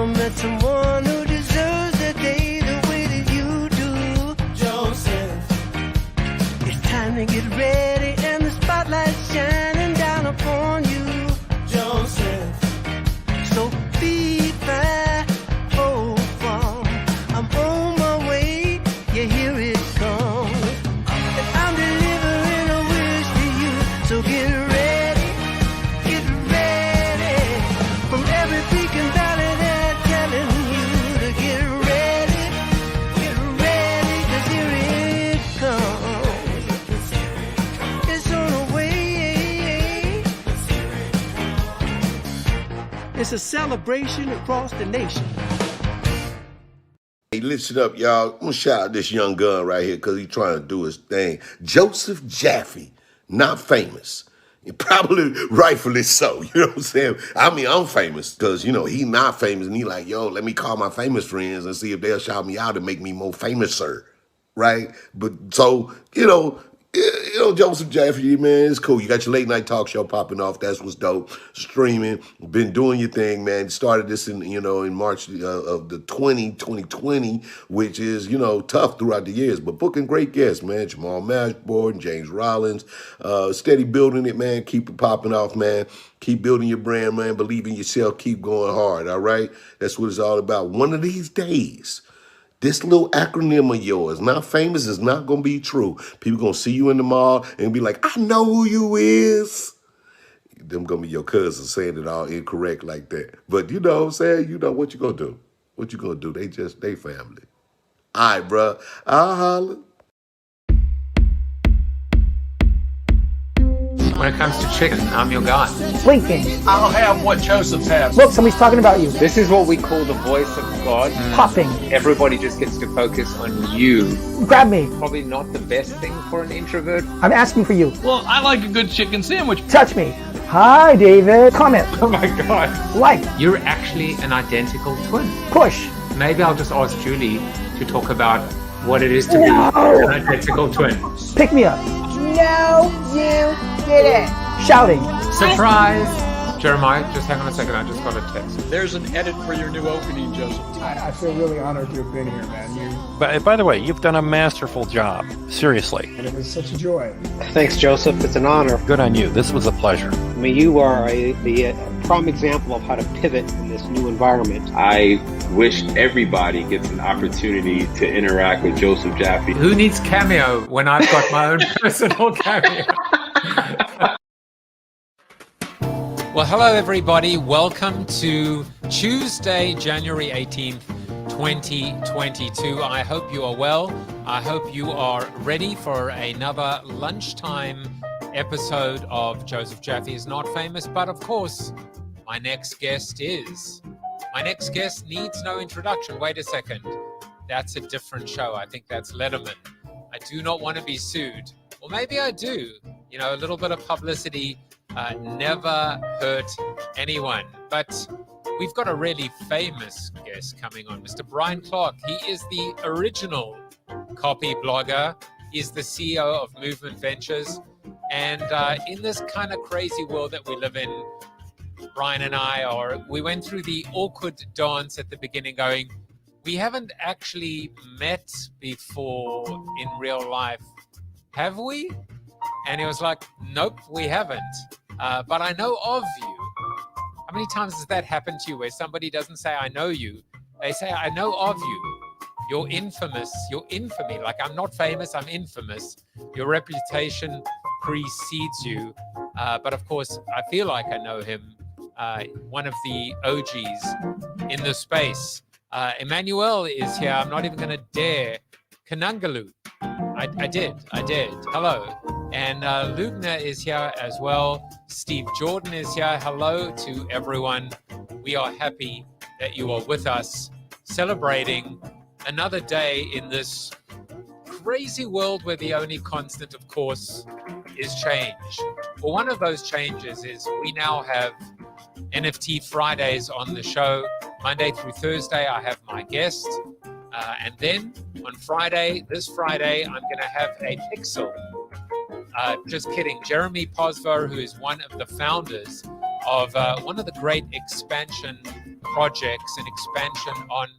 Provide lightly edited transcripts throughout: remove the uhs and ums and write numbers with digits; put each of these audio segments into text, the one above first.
never met someone who deserves the day the way that you do. Joseph, it's time to get ready and the spotlight's shining down upon you. Joseph, so be back, oh, from I'm on my way, yeah, here it comes. And I'm delivering a wish to you, so get ready, from every peak and valley they're telling you to get ready, cause here it comes. It's on the way. It's a celebration across the nation. Hey, listen up, y'all. I'm gonna shout out this young gun right here because he's trying to do his thing. Joseph Jaffe, not famous. Probably rightfully so, you know what I'm saying? I mean, I'm famous because, he not famous and he like, yo, let me call my famous friends and see if they'll shout me out and make me more famous, sir. Right? But so, Joseph Jaffe, man, it's cool. You got your late night talk show popping off. That's what's dope. Streaming, been doing your thing, man. Started this in March of the 2020, which is, tough throughout the years, but booking great guests, man. Jamal Mashboard, James Rollins, steady building it, man. Keep it popping off, man. Keep building your brand, man. Believe in yourself. Keep going hard, all right? That's what it's all about. One of these days, this little acronym of yours, not famous, is not going to be true. People going to see you in the mall and be like, I know who you is. Them going to be your cousins saying it all incorrect like that. But you know what I'm saying? You know what you going to do. What you going to do? They family. All right, bro. I'll holler. When it comes to chicken, I'm your guy. Blinking. I'll have what Joseph has. Look, somebody's talking about you. This is what we call the voice of God. Popping. Everybody just gets to focus on you. Grab me. Probably not the best thing for an introvert. I'm asking for you. Well, I like a good chicken sandwich. Touch me. Hi, David. Comment. Oh my God. Like. You're actually an identical twin. Push. Maybe I'll just ask Julie to talk about what it is to be an identical twin. Pick me up. No, you didn't. Shouting. Surprise! Jeremiah, just hang on a second. I just got a text. There's an edit for your new opening, Joseph. I feel really honored to have been here, man. But by the way, you've done a masterful job. Seriously. And it was such a joy. Thanks, Joseph. It's an honor. Good on you. This was a pleasure. I mean, you are the prime example of how to pivot in this new environment. I wish everybody gets an opportunity to interact with Joseph Jaffe. Who needs Cameo when I've got my own personal Cameo? Well, hello, everybody. Welcome to Tuesday, January 18th, 2022. I hope you are well. I hope you are ready for another lunchtime episode of Joseph Jaffe is Not Famous, but of course, my next guest is. My next guest needs no introduction. Wait a second. That's a different show. I think that's Letterman. I do not want to be sued. Or maybe I do. A little bit of publicity never hurt anyone. But we've got a really famous guest coming on, Mr. Brian Clark. He is the original Copyblogger. He's the CEO of Movement Ventures. And in this kind of crazy world that we live in, Brian and we went through the awkward dance at the beginning going, we haven't actually met before in real life, have we? And he was like, nope, we haven't. But I know of you. How many times has that happened to you where somebody doesn't say, I know you? They say, I know of you. You're infamous. You're infamy. Like, I'm not famous, I'm infamous. Your reputation precedes you. But of course, I feel like I know him. One of the OGs in the space. Emmanuel is here. I'm not even going to dare. Kanungalu. I did. Hello. And Lubna is here as well. Steve Jordan is here. Hello to everyone. We are happy that you are with us, celebrating another day in this crazy world where the only constant, of course, is change. Well, one of those changes is we now have NFT Fridays on the show. Monday through Thursday, I have my guest. And then on this Friday, I'm going to have a pixel. Just kidding. Jeremy Posver, who is one of the founders of one of the great expansion projects and expansion on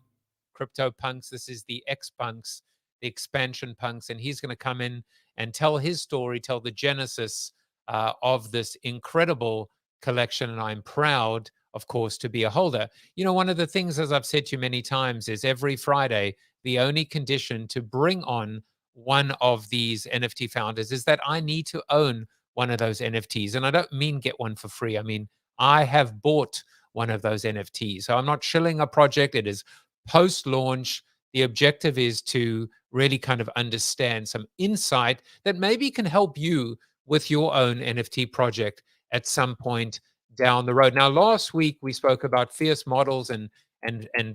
CryptoPunks. This is the X-Punks, the expansion punks, and he's going to come in and tell his story, tell the genesis of this incredible collection. And I'm proud, of course, to be a holder. You know, one of the things, as I've said to you many times, is every Friday, the only condition to bring on one of these NFT founders is that I need to own one of those NFTs. And I don't mean get one for free. I mean, I have bought one of those NFTs. So I'm not shilling a project. It is post-launch. The objective is to really kind of understand some insight that maybe can help you with your own NFT project at some point down the road. Now, last week we spoke about Fierce Models and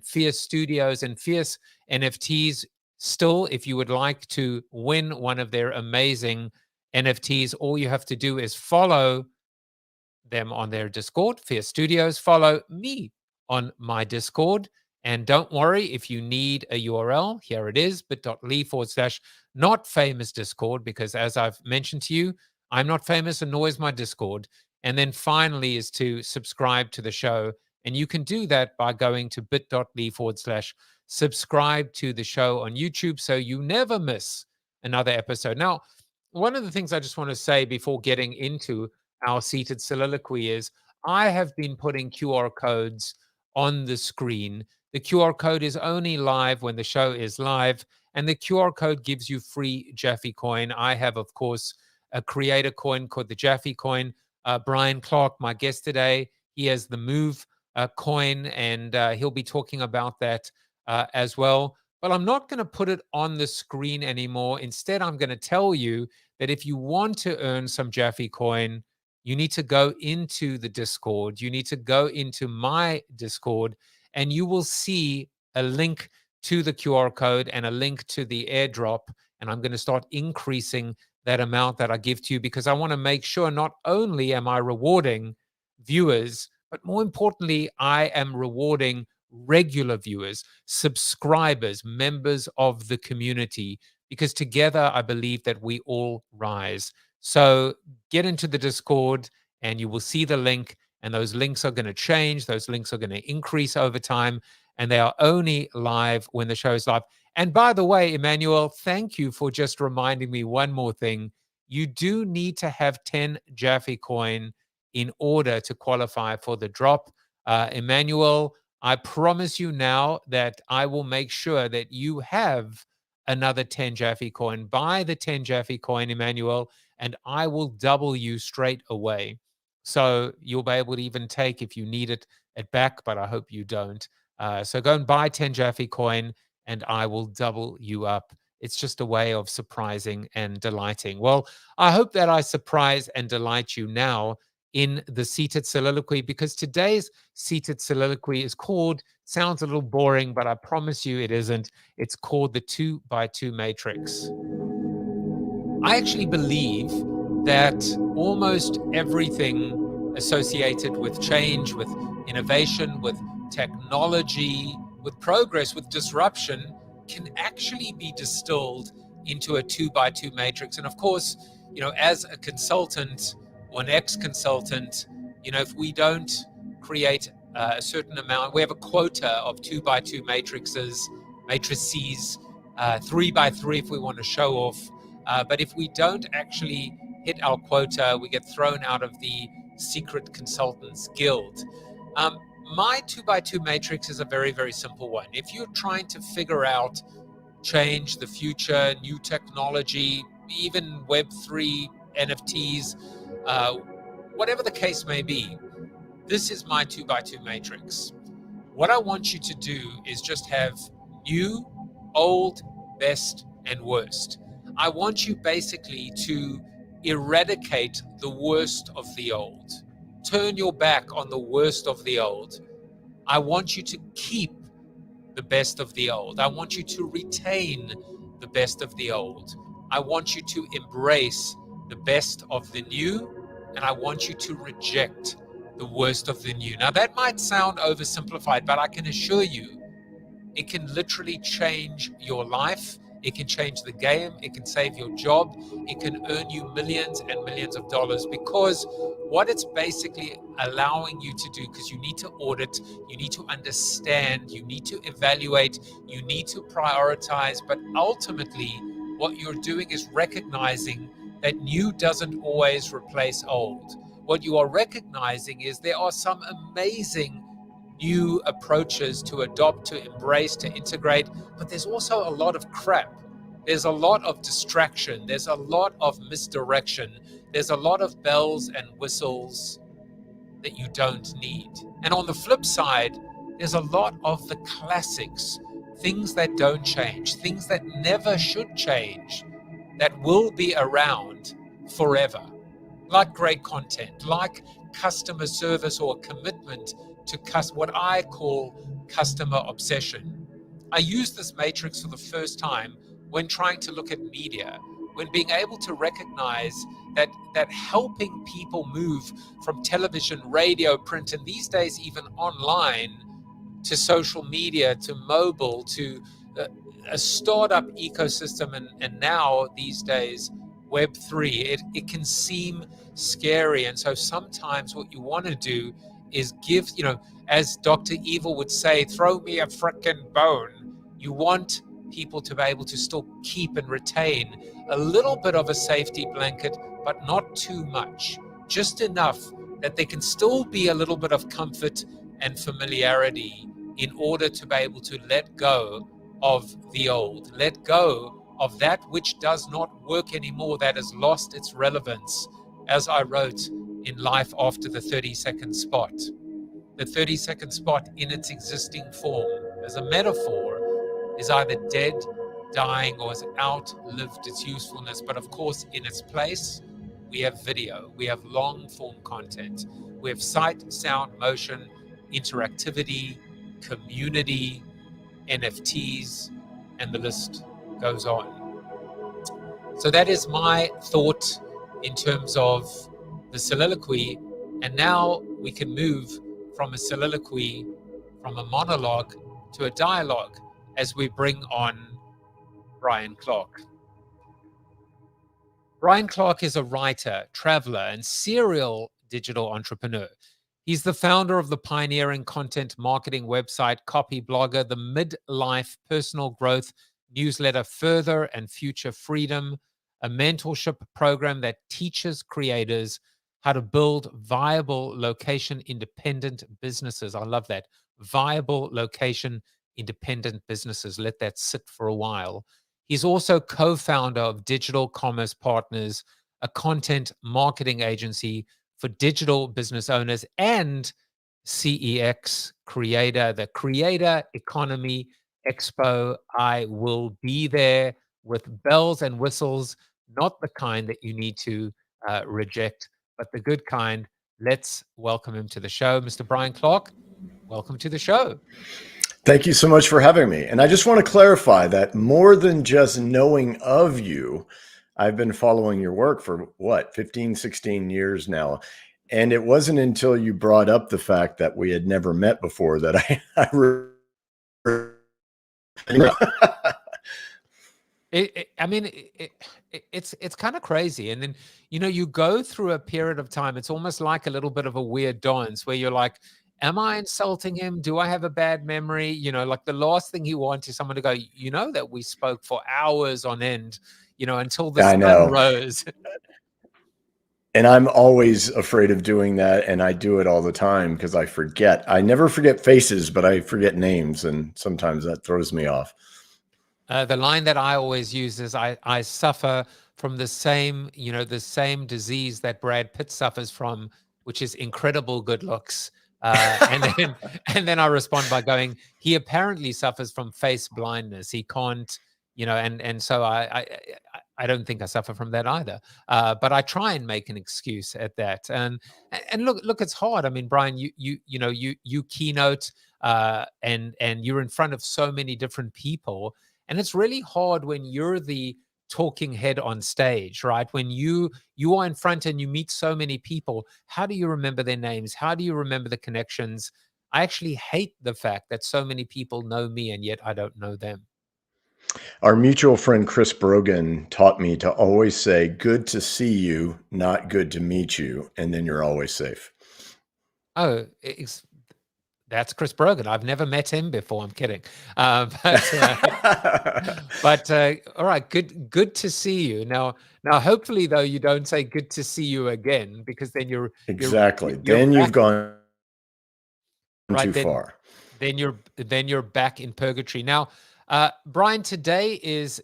Fierce Studios and Fierce NFTs. Still, if you would like to win one of their amazing NFTs, all you have to do is follow them on their Discord, Fierce Studios, follow me on my Discord. And don't worry, if you need a URL, here it is, bit.ly/not famous Discord, because as I've mentioned to you, I'm not famous and nor is my Discord. And then finally is to subscribe to the show. And you can do that by going to bit.ly/subscribe to the show on YouTube so you never miss another episode. Now, one of the things I just want to say before getting into our seated soliloquy is I have been putting QR codes on the screen. The QR code is only live when the show is live, and the QR code gives you free Jaffe coin. I have, of course, a creator coin called the Jaffe coin. Brian Clark, my guest today, he has the Move coin, and he'll be talking about that as well. But I'm not going to put it on the screen anymore. Instead, I'm going to tell you that if you want to earn some Jaffe coin, you need to go into the Discord. You need to go into my Discord, and you will see a link to the QR code and a link to the airdrop. And I'm going to start increasing that amount that I give to you, because I want to make sure not only am I rewarding viewers, but more importantly, I am rewarding regular viewers, subscribers, members of the community, because together I believe that we all rise. So get into the Discord and you will see the link, and those links are going to change. Those links are going to increase over time, and they are only live when the show is live. And by the way, Emmanuel, thank you for just reminding me one more thing. You do need to have 10 Jaffe coin in order to qualify for the drop. Emmanuel, I promise you now that I will make sure that you have another 10 Jaffe coin. Buy the 10 Jaffe coin, Emmanuel, and I will double you straight away. So you'll be able to even take, if you need it back, but I hope you don't. So go and buy 10 Jaffe coin and I will double you up. It's just a way of surprising and delighting. Well, I hope that I surprise and delight you now in the seated soliloquy, because today's seated soliloquy is called, sounds a little boring, but I promise you it isn't. It's called the 2x2 matrix. I actually believe that almost everything associated with change, with innovation, with technology, with progress, with disruption can actually be distilled into a 2x2 matrix. And of course, you know, as a consultant or an ex-consultant, you know, if we don't create a certain amount, we have a quota of 2x2 matrices, 3x3 if we want to show off. But if we don't actually hit our quota, we get thrown out of the Secret Consultants Guild. My 2x2 matrix is a very, very simple one. If you're trying to figure out change, the future, new technology, even Web3, NFTs, whatever the case may be, this is my 2x2 matrix. What I want you to do is just have new, old, best, and worst. I want you basically to eradicate the worst of the old. Turn your back on the worst of the old. I want you to keep the best of the old. I want you to retain the best of the old. I want you to embrace the best of the new, and I want you to reject the worst of the new. Now, that might sound oversimplified, but I can assure you, it can literally change your life It can change the game. It can save your job. It can earn you millions and millions of dollars, because what it's basically allowing you to do, because you need to audit, you need to understand, you need to evaluate, you need to prioritize, but ultimately what you're doing is recognizing that new doesn't always replace old. What you are recognizing is there are some amazing new approaches to adopt, to embrace, to integrate, but there's also a lot of crap. There's a lot of distraction. There's a lot of misdirection. There's a lot of bells and whistles that you don't need. And on the flip side, there's a lot of the classics, things that don't change, things that never should change, that will be around forever, like great content, like customer service or commitment to what I call customer obsession. I used this matrix for the first time when trying to look at media, when being able to recognize that helping people move from television, radio, print, and these days even online, to social media, to mobile, to a startup ecosystem, and now these days Web3, it can seem scary. And so sometimes what you want to do is give, as Dr. Evil would say, throw me a frickin' bone. You want people to be able to still keep and retain a little bit of a safety blanket, but not too much, just enough that there can still be a little bit of comfort and familiarity in order to be able to let go of the old, let go of that which does not work anymore, that has lost its relevance. As I wrote in Life After the 30-second spot, the 30-second spot in its existing form as a metaphor is either dead, dying, or has outlived its usefulness. But of course, in its place, we have video, we have long form content, we have sight, sound, motion, interactivity, community, NFTs, and the list goes on. So that is my thought in terms of the soliloquy. And now we can move from a soliloquy, from a monologue, to a dialogue as we bring on Brian Clark. Brian Clark is a writer, traveler, and serial digital entrepreneur. He's the founder of the pioneering content marketing website Copyblogger, the midlife personal growth newsletter Further and Future Freedom, a mentorship program that teaches creators how to build viable location-independent businesses. I love that. Viable location-independent businesses. Let that sit for a while. He's also co-founder of Digital Commerce Partners, a content marketing agency for digital business owners, and CEX Creator, the Creator Economy Expo. I will be there with bells and whistles, not the kind that you need to reject, but the good kind. Let's welcome him to the show. Mr. Brian Clark, welcome to the show. Thank you so much for having me. And I just want to clarify that more than just knowing of you, I've been following your work for 15, 16 years now. And it wasn't until you brought up the fact that we had never met before that It's kind of crazy. And then, you go through a period of time. It's almost like a little bit of a weird dance where you're like, am I insulting him? Do I have a bad memory? Like the last thing you want is someone to go, that we spoke for hours on end, until the sun rose. And I'm always afraid of doing that. And I do it all the time because I forget. I never forget faces, but I forget names. And sometimes that throws me off. The line that I always use is I suffer from the same disease that Brad Pitt suffers from, which is incredible good looks. And then I respond by going, he apparently suffers from face blindness. He can't, and so I don't think I suffer from that either. But I try and make an excuse at that. And look, it's hard. I mean, Brian, you keynote, and you're in front of so many different people. And it's really hard when you're the talking head on stage, right? When you are in front and you meet so many people, how do you remember their names? How do you remember the connections? I actually hate the fact that so many people know me and yet I don't know them. Our mutual friend Chris Brogan taught me to always say, "Good to see you, not good to meet you," and then you're always safe. Oh, that's Chris Brogan. I've never met him before. I'm kidding. But all right, good to see you. Now, hopefully, though, you don't say good to see you again, because then Exactly. you're Then back, you've gone right? too far. Then you're back in purgatory. Now, Brian, today is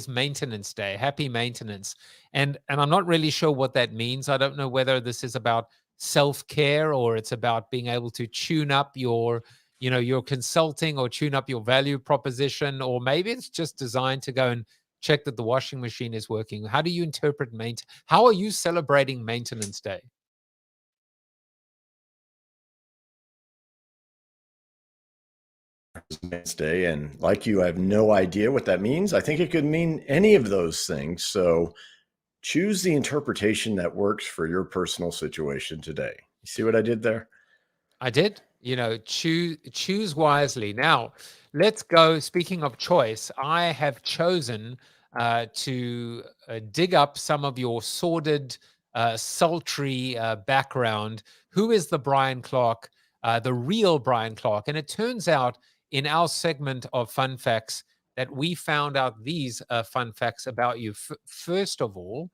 maintenance day. Happy maintenance, and I'm not really sure what that means. I don't know whether this is about self-care, or it's about being able to tune up your consulting, or tune up your value proposition, or maybe it's just designed to go and check that the washing machine is working. How do you interpret how are you celebrating maintenance day? Day, and like you, I have no idea what that means. I think it could mean any of those things. So choose the interpretation that works for your personal situation today. You see what I did there? I did. Choose wisely. Now, let's go. Speaking of choice, I have chosen to dig up some of your sordid, sultry background. Who is the Brian Clark, the real Brian Clark? And it turns out, in our segment of fun facts, that we found out these fun facts about you. First of all,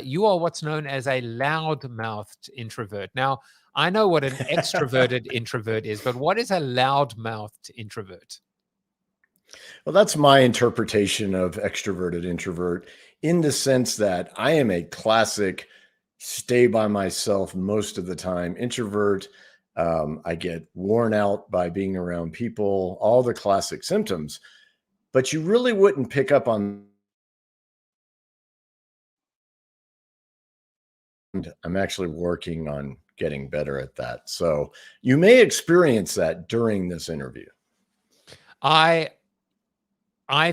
you are what's known as a loud-mouthed introvert. Now, I know what an extroverted introvert is, but what is a loud-mouthed introvert? Well, that's my interpretation of extroverted introvert, in the sense that I am a classic stay by myself most of the time introvert. I get worn out by being around people, all the classic symptoms, but you really wouldn't pick up on. I'm actually working on getting better at that. So you may experience that during this interview. I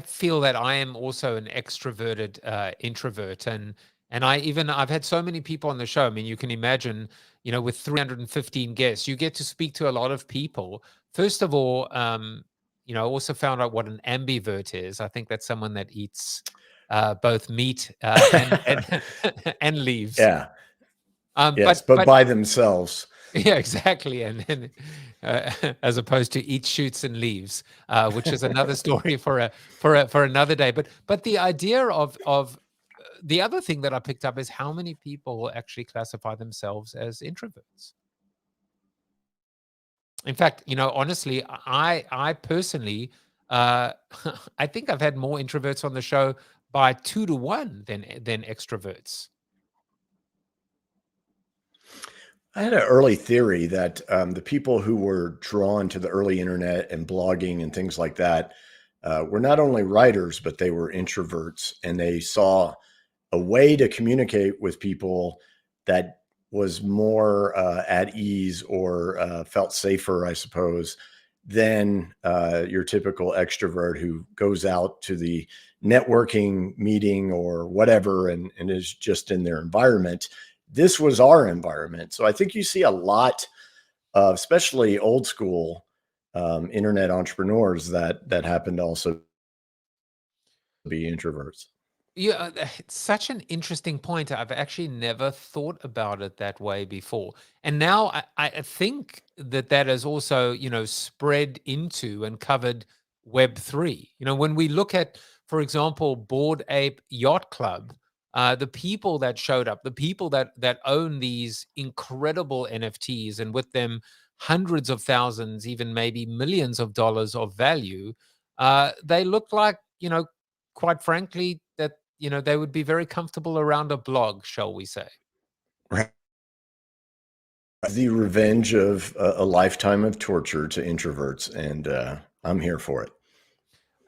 feel that I am also an extroverted introvert, and I've had so many people on the show. I mean, you can imagine, with 315 guests, you get to speak to a lot of people. First of all, I also found out what an ambivert is. I think that's someone that eats both meat and and leaves. Yeah. Yes, but But by themselves. yeah, exactly, and as opposed to eat shoots and leaves, which is another story for another day. But the idea of the other thing that I picked up is how many people actually classify themselves as introverts. In fact, honestly, I personally, I think I've had more introverts on the show by 2 to 1 than extroverts. I had an early theory that the people who were drawn to the early internet and blogging and things like that were not only writers, but they were introverts, and they saw a way to communicate with people that was more at ease, or felt safer, I suppose, than your typical extrovert who goes out to the networking meeting or whatever and is just in their environment. This was our environment. So I think you see a lot of, especially old school internet entrepreneurs that happen to also be introverts. Yeah, it's such an interesting point. I've actually never thought about it that way before. And now I think that has also, spread into and covered Web3. When we look at, for example, Bored Ape Yacht Club, the people that showed up, the people that own these incredible NFTs, and with them hundreds of thousands, even maybe millions of dollars of value, they look like, quite frankly, that they would be very comfortable around a blog, shall we say. Right. The revenge of a lifetime of torture to introverts, and I'm here for it.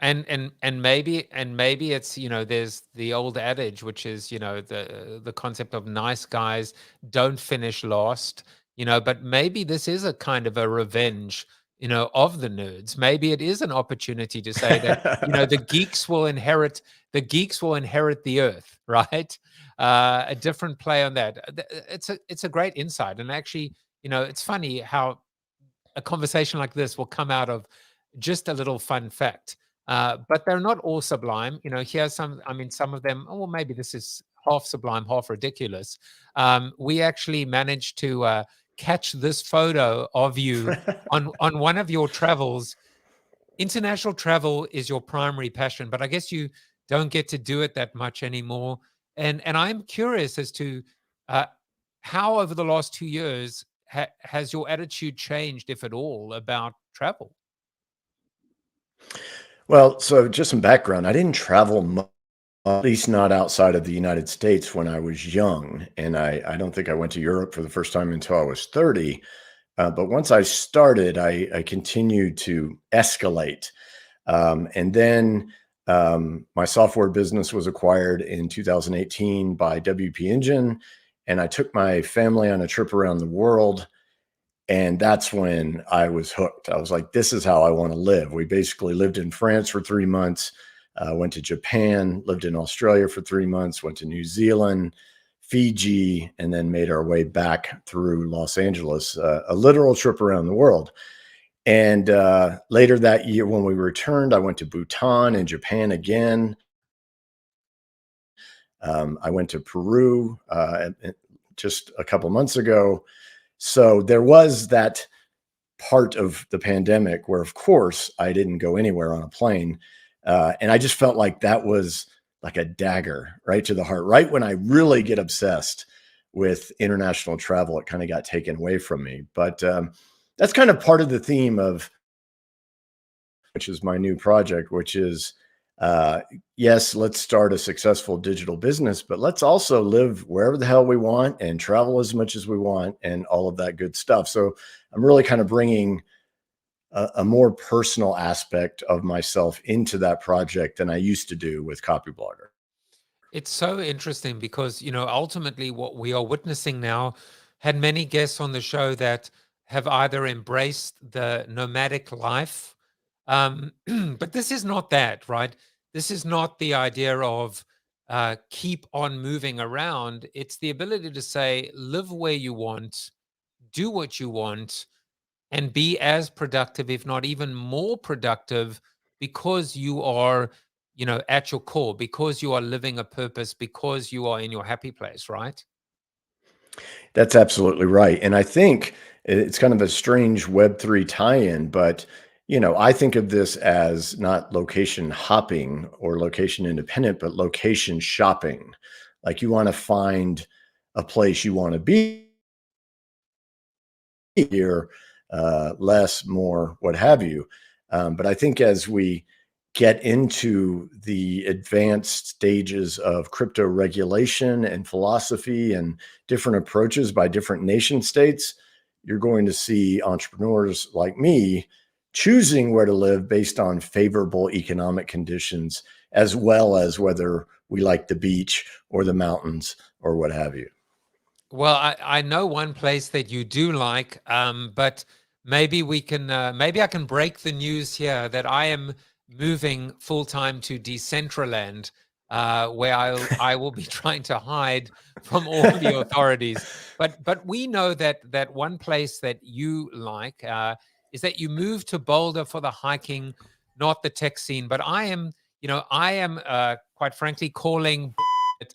And maybe it's, there's the old adage, which is, the concept of nice guys don't finish last, but maybe this is a kind of a revenge, of the nerds. Maybe it is an opportunity to say that, the geeks will inherit the earth, right? A different play on that. It's a great insight. And actually, it's funny how a conversation like this will come out of just a little fun fact. but they're not all sublime. You know, here's some. I mean, some of them. Oh, well, maybe this is half sublime, half ridiculous. We actually managed to catch this photo of you on one of your travels. International travel is your primary passion, but I guess you don't get to do it that much anymore. And I'm curious as to uh, how over the last 2 years has your attitude changed, if at all, about travel? Well, so just some background. I didn't travel much, at least not outside of the United States when I was young. And I don't think I went to Europe for the first time until I was 30. But once I started, I continued to escalate. And then my software business was acquired in 2018 by WP Engine. And I took my family on a trip around the world. And that's when I was hooked. I was like, this is how I want to live. We basically lived in France for 3 months, went to Japan, lived in Australia for 3 months, went to New Zealand, Fiji, and then made our way back through Los Angeles, a literal trip around the world. And later that year, when we returned, I went to Bhutan and Japan again. I went to Peru just a couple months ago. So there was that part of the pandemic where, of course, I didn't go anywhere on a plane. And I just felt like that was like a dagger right to the heart. Right when I really get obsessed with international travel, it kind of got taken away from me. But that's kind of part of the theme of, which is my new project, which is, yes, let's start a successful digital business, but let's also live wherever the hell we want and travel as much as we want and all of that good stuff. So I'm really kind of bringing a more personal aspect of myself into that project than I used to do with Copyblogger. It's so interesting because, you know, ultimately what we are witnessing now, had many guests on the show that have either embraced the nomadic life, but this is not that, right? This is not the idea of keep on moving around. It's the ability to say, live where you want, do what you want, and be as productive, if not even more productive, because you are, you know, at your core, because you are living a purpose, because you are in your happy place, right? That's absolutely right. And I think it's kind of a strange Web3 tie-in, but I think of this as not location hopping or location independent, but location shopping. Like you want to find a place you want to be here, less, more, what have you. But I think as we get into the advanced stages of crypto regulation and philosophy and different approaches by different nation states, you're going to see entrepreneurs like me choosing where to live based on favorable economic conditions, as well as whether we like the beach or the mountains or what have you. Well, I know one place that you do like, but maybe we can, maybe I can break the news here that I am moving full time to Decentraland, where I will be trying to hide from all the authorities. But we know that one place that you like is that you moved to Boulder for the hiking, not the tech scene. But I am quite frankly calling it,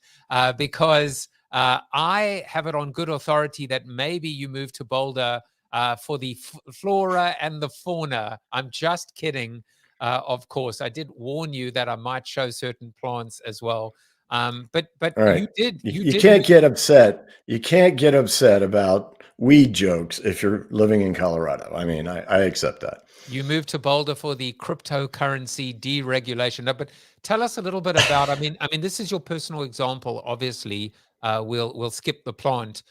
because I have it on good authority that maybe you moved to Boulder for the flora and the fauna. I'm just kidding. Of course, I did warn you that I might show certain plants as well. But All right. you did. You can't get upset. You can't get upset about weed jokes if you're living in Colorado. I mean, I accept that. You moved to Boulder for the cryptocurrency deregulation. No, but tell us a little bit about. I mean, this is your personal example. Obviously, we'll skip the plant.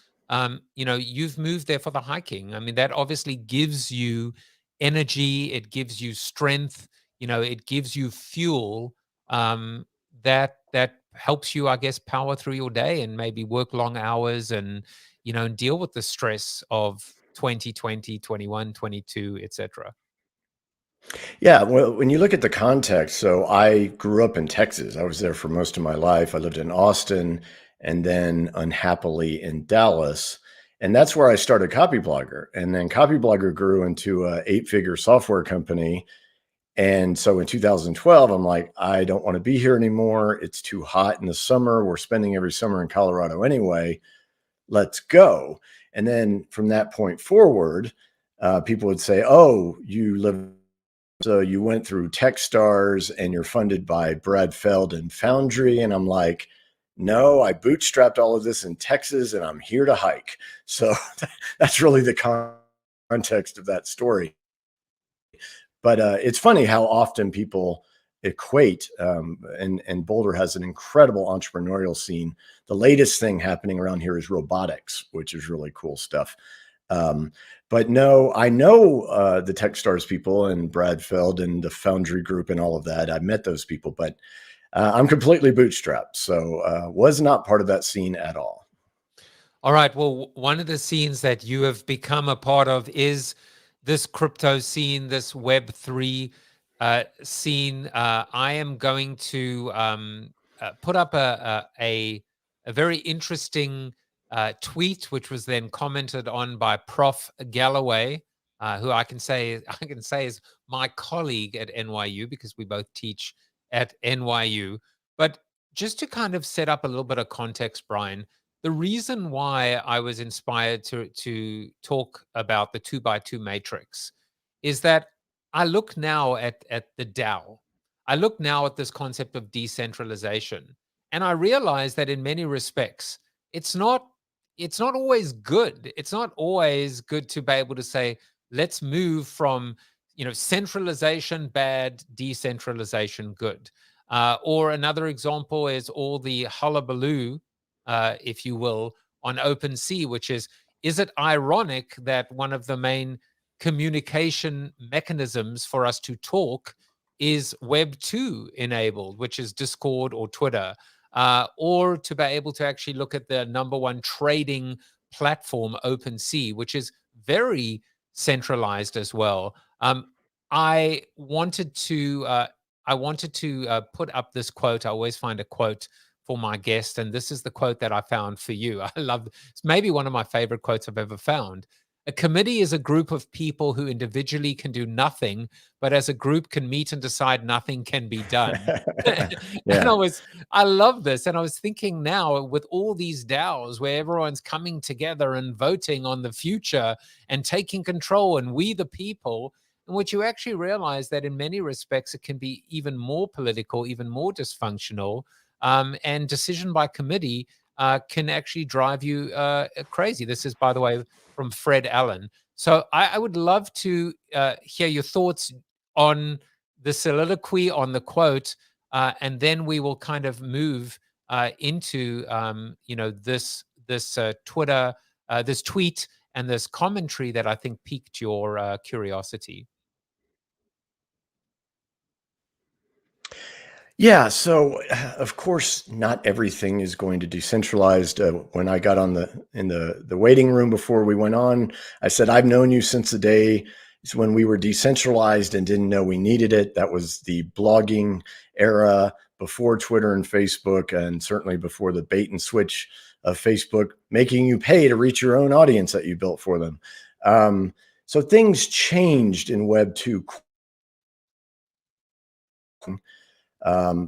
You've moved there for the hiking. I mean, that obviously gives you energy. It gives you strength. It gives you fuel. That helps you, I guess, power through your day and maybe work long hours and and deal with the stress of 2020, 21, 22, etc. Yeah, well, when you look at the context, so I grew up in Texas. I was there for most of my life. I lived in Austin and then unhappily in Dallas. And that's where I started Copyblogger. And then Copyblogger grew into a 8-figure software company. And so in 2012, I'm like, I don't want to be here anymore. It's too hot in the summer. We're spending every summer in Colorado anyway. Let's go. And then from that point forward, people would say, oh, so you went through Techstars and you're funded by Brad Feld and Foundry. And I'm like, no, I bootstrapped all of this in Texas and I'm here to hike. So that's really the context of that story. But it's funny how often people equate, and Boulder has an incredible entrepreneurial scene. The latest thing happening around here is robotics, which is really cool stuff. But no, I know the Techstars people and Brad Feld and the Foundry Group and all of that. I met those people, but I'm completely bootstrapped. So was not part of that scene at all. All right. Well, one of the scenes that you have become a part of is this crypto scene, this Web3 scene. I am going to put up a very interesting tweet, which was then commented on by Prof. Galloway, who I can say is my colleague at NYU because we both teach at NYU. But just to kind of set up a little bit of context, Brian, the reason why I was inspired to talk about the 2x2 matrix is that I look now at the DAO. I look now at this concept of decentralization, and I realize that in many respects, it's not always good. It's not always good to be able to say, let's move from centralization bad, decentralization good. Or another example is all the hullabaloo, if you will, on OpenSea, which is it ironic that one of the main communication mechanisms for us to talk is Web 2 enabled, which is Discord or Twitter, or to be able to actually look at the number one trading platform, OpenSea, which is very centralized as well. I wanted to put up this quote. I always find a quote for my guest, and this is the quote that I found for you. I love it's maybe one of my favorite quotes I've ever found. A committee is a group of people who individually can do nothing, but as a group can meet and decide nothing can be done. Yeah. And I love this. And I was thinking now with all these DAOs where everyone's coming together and voting on the future and taking control, and we the people, in which you actually realize that in many respects it can be even more political, even more dysfunctional, and decision by committee can actually drive you crazy. This is, by the way, from Fred Allen. So I would love to hear your thoughts on the soliloquy, on the quote, and then we will kind of move into this Twitter, this tweet, and this commentary that I think piqued your curiosity. Yeah, so of course, not everything is going to decentralized. When I got in the waiting room before we went on, I said, I've known you since the day when we were decentralized and didn't know we needed it. That was the blogging era before Twitter and Facebook, and certainly before the bait and switch of Facebook, making you pay to reach your own audience that you built for them. So things changed in Web 2.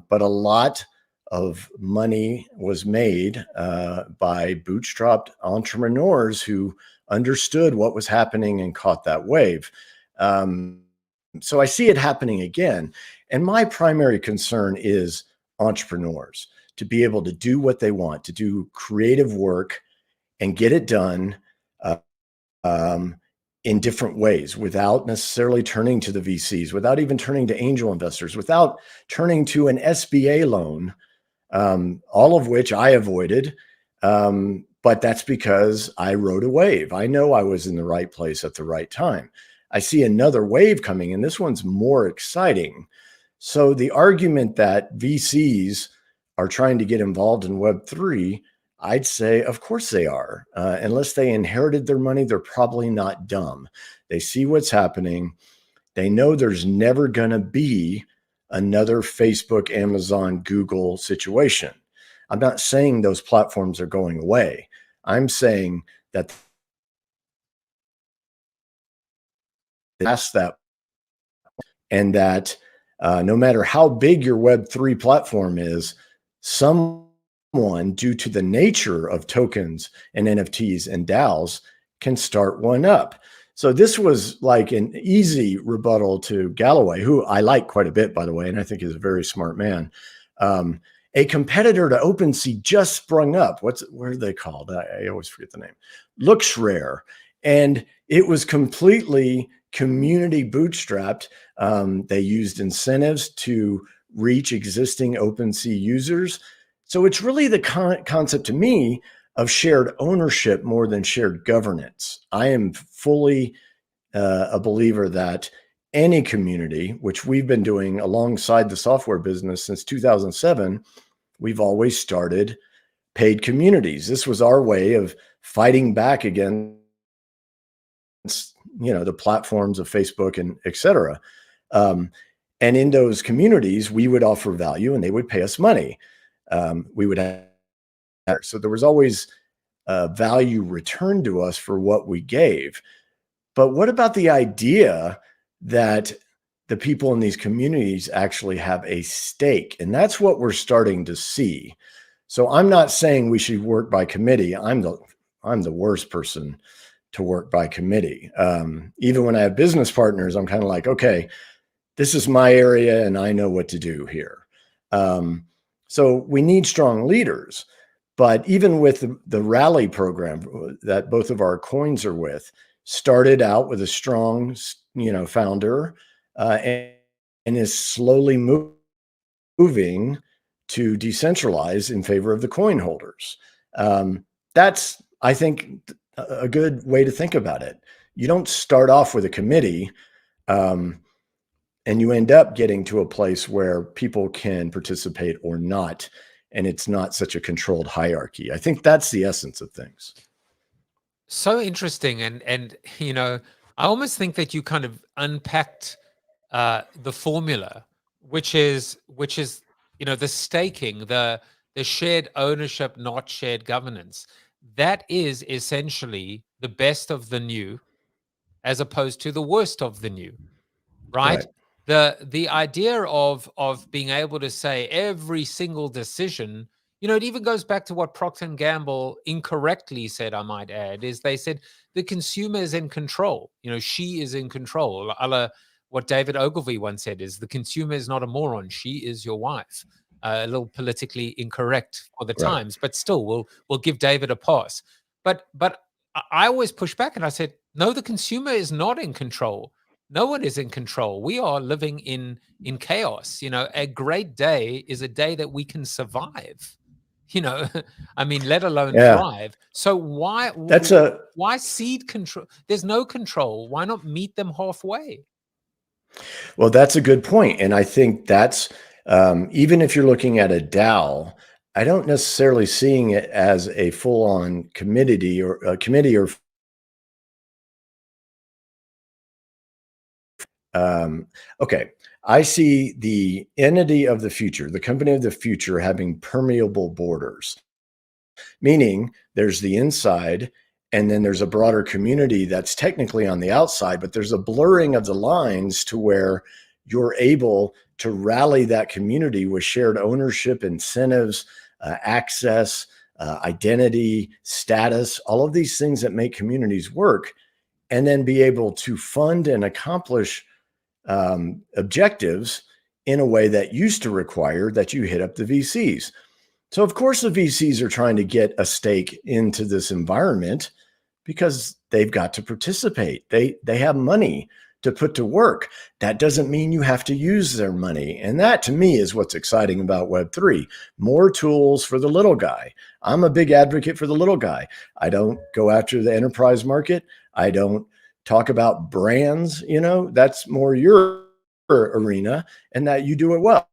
But a lot of money was made by bootstrapped entrepreneurs who understood what was happening and caught that wave. So I see it happening again. And my primary concern is entrepreneurs to be able to do what they want, to do creative work and get it done in different ways without necessarily turning to the VCs, without even turning to angel investors, without turning to an SBA loan, all of which I avoided. But that's because I rode a wave. I know I was in the right place at the right time. I see another wave coming, and this one's more exciting. So the argument that VCs are trying to get involved in Web3, I'd say, of course they are. Unless they inherited their money, they're probably not dumb. They see what's happening. They know there's never going to be another Facebook, Amazon, Google situation. I'm not saying those platforms are going away. I'm saying that past that, and that no matter how big your Web3 platform is, someone, due to the nature of tokens and NFTs and DAOs, can start one up. So this was like an easy rebuttal to Galloway, who I like quite a bit, by the way, and I think is a very smart man. A competitor to OpenSea just sprung up. What are they called? I always forget the name. Looks rare. And it was completely community bootstrapped. They used incentives to reach existing OpenSea users. So it's really the concept to me of shared ownership more than shared governance. I am fully a believer that any community, which we've been doing alongside the software business since 2007, we've always started paid communities. This was our way of fighting back against, the platforms of Facebook and et cetera. And in those communities, we would offer value and they would pay us money. We would have, so there was always value returned to us for what we gave. But what about the idea that the people in these communities actually have a stake? And that's what we're starting to see. So I'm not saying we should work by committee. I'm the worst person to work by committee. Even when I have business partners, I'm kind of like, okay, this is my area and I know what to do here. So we need strong leaders. But even with the rally program that both of our coins are with, started out with a strong, founder, and is slowly moving to decentralize in favor of the coin holders. That's, I think, a good way to think about it. You don't start off with a committee, and you end up getting to a place where people can participate or not, and it's not such a controlled hierarchy. I think that's the essence of things. So interesting, and I almost think that you kind of unpacked the formula, which is the staking, the shared ownership, not shared governance. That is essentially the best of the new, as opposed to the worst of the new, right? The idea of being able to say every single decision, it even goes back to what Procter & Gamble incorrectly said, I might add, is they said the consumer is in control. She is in control. What David Ogilvy once said is the consumer is not a moron. She is your wife. A little politically incorrect for the times, but still, we'll give David a pass. But I always push back and I said, no, the consumer is not in control. No one is in control. We are living in chaos. A great day is a day that we can survive. I mean, let alone thrive. So why cede control? There's no control. Why not meet them halfway? Well, that's a good point. And I think that's, even if you're looking at a DAO, I don't necessarily seeing it as a full-on committee or okay. I see the entity of the future, the company of the future, having permeable borders, meaning there's the inside and then there's a broader community that's technically on the outside, but there's a blurring of the lines to where you're able to rally that community with shared ownership, incentives, access, identity, status, all of these things that make communities work, and then be able to fund and accomplish objectives in a way that used to require that you hit up the VCs. So of course the VCs are trying to get a stake into this environment because they've got to participate. They have money to put to work. That doesn't mean you have to use their money. And that to me is what's exciting about Web3. More tools for the little guy. I'm a big advocate for the little guy. I don't go after the enterprise market. I don't talk about brands, that's more your arena and that you do it well.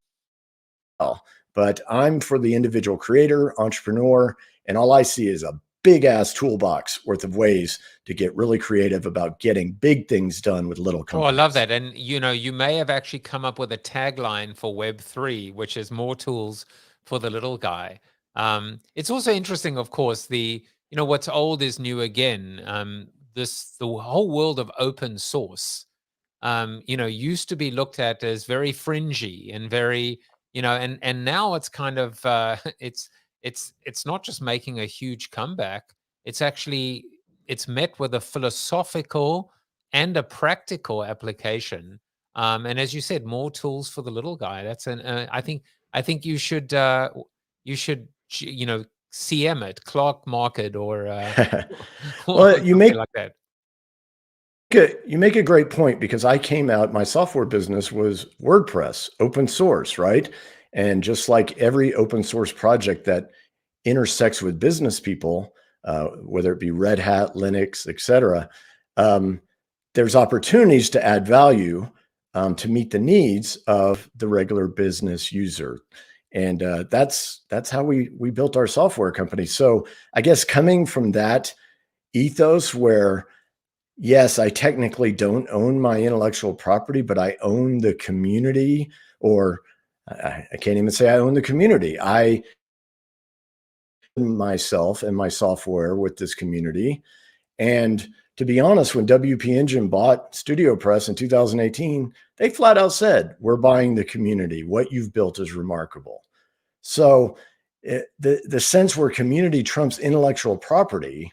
But I'm for the individual creator, entrepreneur, and all I see is a big ass toolbox worth of ways to get really creative about getting big things done with little companies. Oh, I love that. And you may have actually come up with a tagline for Web3, which is more tools for the little guy. It's also interesting, of course, what's old is new again. The whole world of open source used to be looked at as very fringy and very, and now it's kind of it's not just making a huge comeback. It's met with a philosophical and a practical application. And as you said, more tools for the little guy. That's I think you should CM it, Clark Market, or Well, you something like that. you make a great point, because I came out, my software business was WordPress, open source, right? And just like every open source project that intersects with business people, whether it be Red Hat, Linux, etc., there's opportunities to add value to meet the needs of the regular business user. And that's how we built our software company. So I guess coming from that ethos where, yes, I technically don't own my intellectual property, but I own the community, or I can't even say I own the community. I myself and my software with this community. And to be honest, when WP Engine bought Studio Press in 2018, they flat out said, we're buying the community. What you've built is remarkable. So the sense where community trumps intellectual property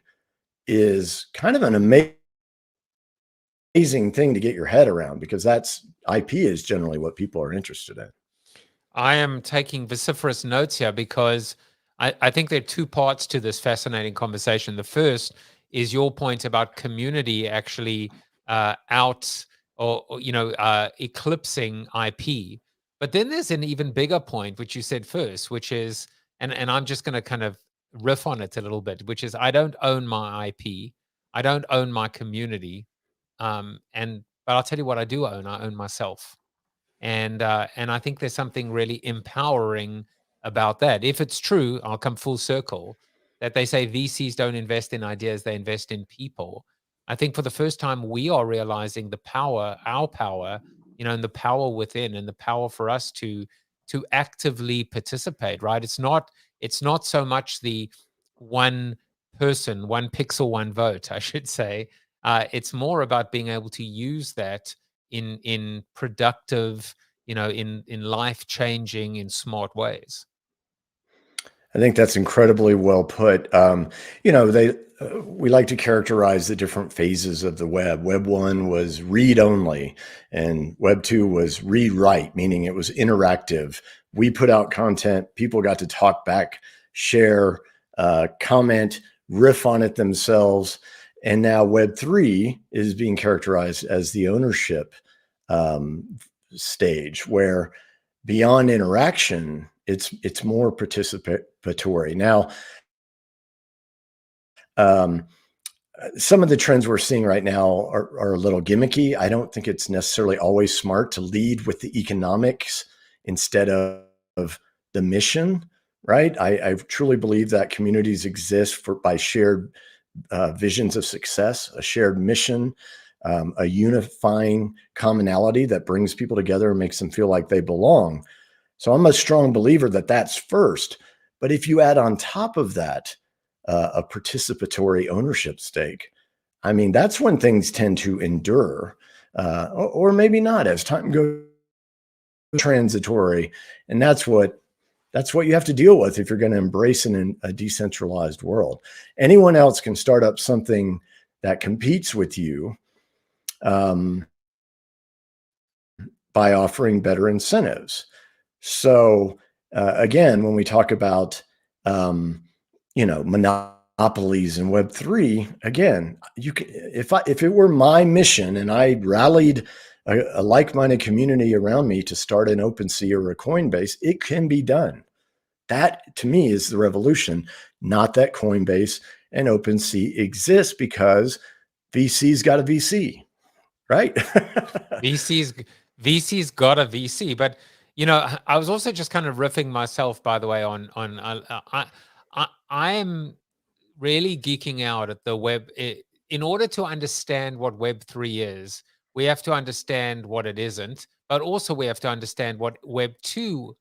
is kind of an amazing thing to get your head around, because that's IP is generally what people are interested in. I am taking vociferous notes here because I think there are two parts to this fascinating conversation. The first is your point about community actually eclipsing IP. But then there's an even bigger point, which you said first, which is, and I'm just going to kind of riff on it a little bit, which is, I don't own my IP. I don't own my community. But I'll tell you what I do own. I own myself. And I think there's something really empowering about that. If it's true, I'll come full circle, that they say VCs don't invest in ideas, they invest in people. I think for the first time, we are realizing the power, our power, and the power within, and the power for us to actively participate, right? It's not so much the one person, one pixel, one vote, I should say. It's more about being able to use that in productive, in life-changing, in smart ways. I think that's incredibly well put. We like to characterize the different phases of the web. Web 1 was read only, and Web 2 was read write, meaning it was interactive. We put out content, people got to talk back, share, comment, riff on it themselves. And now Web 3 is being characterized as the ownership stage, where beyond interaction, it's more participatory. Now, some of the trends we're seeing right now are a little gimmicky. I don't think it's necessarily always smart to lead with the economics instead of the mission, right? I truly believe that communities exist by shared visions of success, a shared mission, a unifying commonality that brings people together and makes them feel like they belong. So I'm a strong believer that that's first. But if you add on top of that a participatory ownership stake, I mean, that's when things tend to endure, or maybe not as time goes transitory. And that's what you have to deal with if you're going to embrace a decentralized world. Anyone else can start up something that competes with you by offering better incentives. So again, when we talk about monopolies in Web3, again, if it were my mission and I rallied a like-minded community around me to start an OpenSea or a Coinbase, it can be done. That to me is the revolution, not that Coinbase and OpenSea exist because VC's got a VC, right? VC's got a VC, but I was also just kind of riffing myself, by the way, on I'm really geeking out at the web. In order to understand what Web3 is, we have to understand what it isn't, but also we have to understand what Web 2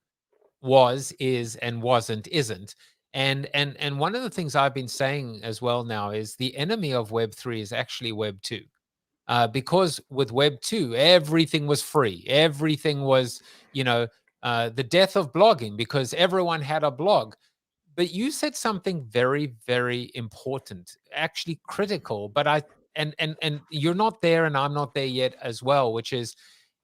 was, is, and isn't. And one of the things I've been saying as well now is the enemy of Web3 is actually Web 2. because with Web 2, everything was free. Everything was, the death of blogging because everyone had a blog. But you said something very, very important, actually critical. But and you're not there, and I'm not there yet as well. Which is,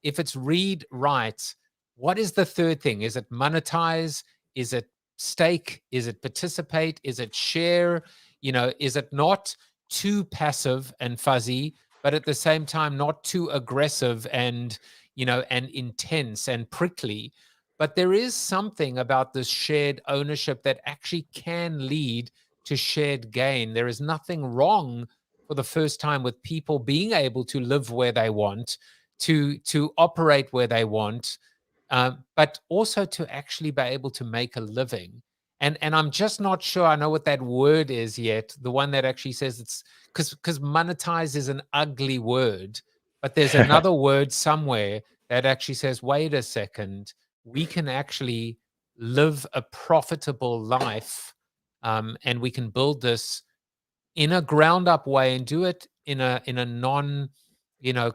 if it's read write, what is the third thing? Is it monetize? Is it stake? Is it participate? Is it share? Is it not too passive and fuzzy, but at the same time not too aggressive and and intense and prickly? But there is something about this shared ownership that actually can lead to shared gain. There is nothing wrong for the first time with people being able to live where they want, to operate where they want, but also to actually be able to make a living. And I'm just not sure I know what that word is yet. The one that actually says it's because monetize is an ugly word, but there's another word somewhere that actually says, wait a second, we can actually live a profitable life, and we can build this in a ground up way and do it in a non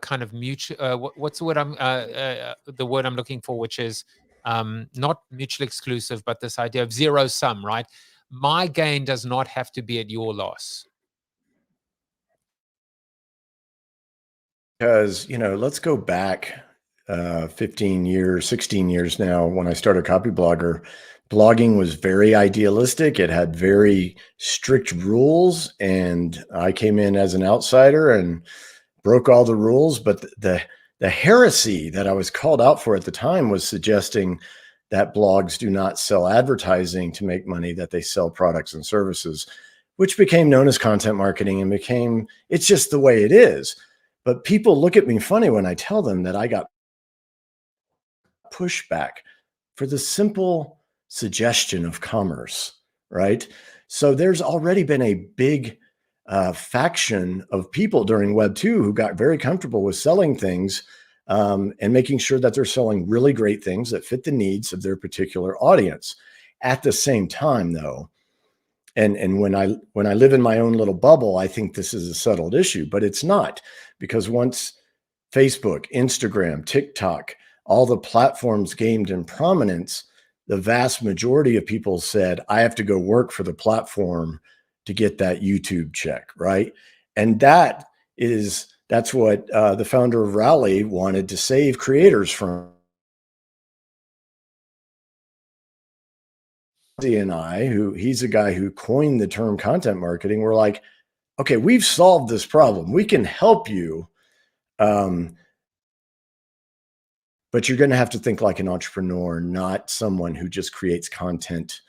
kind of mutual what's the word the word I'm looking for, which is not mutually exclusive, but this idea of zero sum, right? My gain does not have to be at your loss. Because, let's go back 15 years, 16 years now. When I started Copyblogger, blogging was very idealistic. It had very strict rules, and I came in as an outsider and broke all the rules. But the heresy that I was called out for at the time was suggesting that blogs do not sell advertising to make money, that they sell products and services, which became known as content marketing and it's just the way it is. But people look at me funny when I tell them that I got pushback for the simple suggestion of commerce, right? So there's already been a big faction of people during Web 2 who got very comfortable with selling things and making sure that they're selling really great things that fit the needs of their particular audience. At the same time, though, and when I live in my own little bubble, I think this is a settled issue, but it's not, because once Facebook, Instagram, TikTok, all the platforms gained in prominence, the vast majority of people said, I have to go work for the platform to get that YouTube check, right? And that's what the founder of Rally wanted to save creators from. And he's a guy who coined the term content marketing. We're like, okay, we've solved this problem. We can help you. But you're going to have to think like an entrepreneur, not someone who just creates content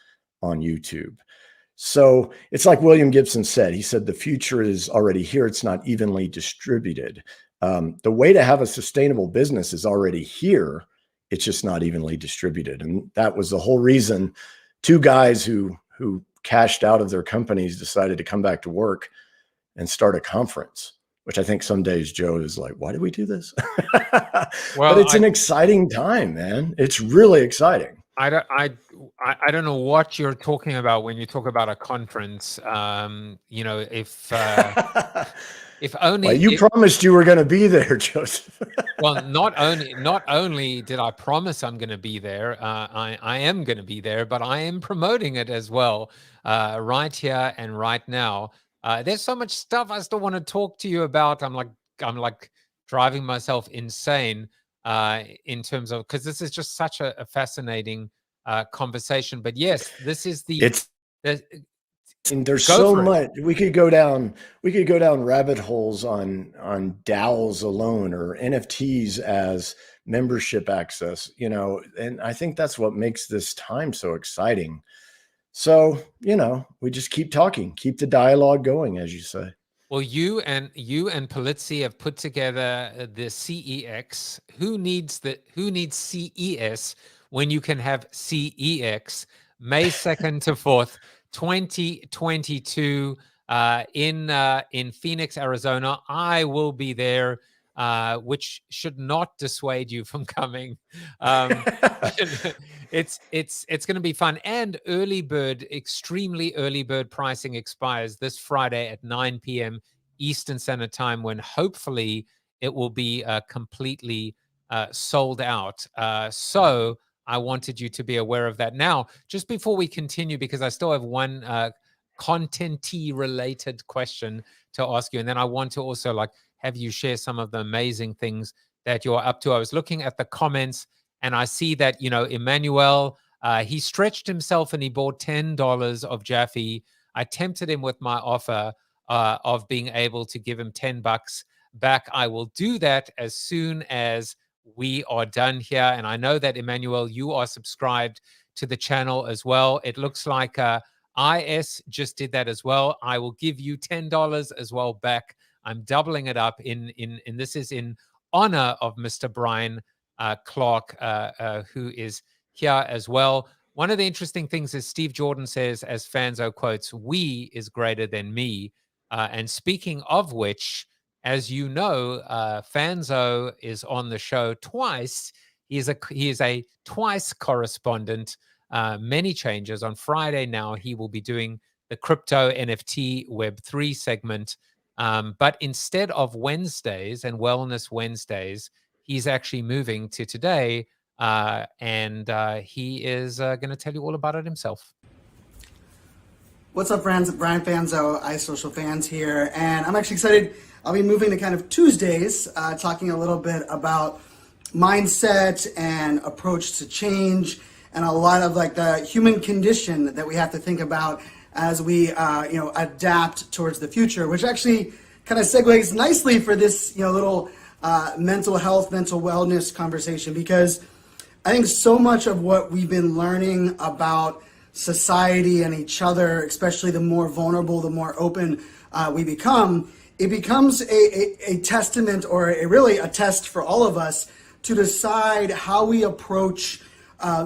on YouTube. So it's like William Gibson said. He said, the future is already here. It's not evenly distributed. The way to have a sustainable business is already here. It's just not evenly distributed. And that was the whole reason two guys who cashed out of their companies decided to come back to work and start a conference, which I think some days Joe is like, why did we do this? Well, but it's an exciting time, man. It's really exciting. I don't know what you're talking about when you talk about a conference. If only you promised you were going to be there, Joseph. Well, not only did I promise I'm going to be there, I am going to be there, but I am promoting it as well, right here and right now. There's so much stuff I still want to talk to you about. I'm like driving myself insane in terms of, because this is just such a fascinating conversation. But yes, this is there's so much we could go down rabbit holes on DAOs alone, or NFTs as membership access, and I think that's what makes this time so exciting. So, we just keep talking, keep the dialogue going, as you say. Well, you and Polizzi have put together the CEX. Who needs CES when you can have CEX? May 2nd to 4th, 2022, in Phoenix, Arizona. I will be there, which should not dissuade you from coming. It's going to be fun. And extremely early bird pricing expires this Friday at 9 p.m. Eastern Standard Time, when hopefully it will be completely sold out. So I wanted you to be aware of that. Now, just before we continue, because I still have one content-y related question to ask you, and then I want to also have you share some of the amazing things that you're up to. I was looking at the comments and I see that, Emmanuel, he stretched himself and he bought $10 of Jaffe. I tempted him with my offer of being able to give him $10 back. I will do that as soon as we are done here. And I know that, Emmanuel, you are subscribed to the channel as well. It looks like IS just did that as well. I will give you $10 as well back. I'm doubling it up in this is in honor of Mr. Brian Clark, who is here as well. One of the interesting things is Steve Jordan says, as Fanzo quotes, "We is greater than me." And speaking of which, as you know, Fanzo is on the show twice. He is a twice correspondent. Many changes. On Friday now, he will be doing the crypto NFT Web3 segment. But instead of Wednesdays and Wellness Wednesdays, he's actually moving to today. And he is going to tell you all about it himself. What's up, friends? Brian Fanzo, iSocial Fans here. And I'm actually excited. I'll be moving to kind of Tuesdays, talking a little bit about mindset and approach to change, and a lot of the human condition that we have to think about as we adapt towards the future, which actually kind of segues nicely for this little mental health, mental wellness conversation, because I think so much of what we've been learning about society and each other, especially the more vulnerable, the more open we become, it becomes a testament, or really a test for all of us to decide how we approach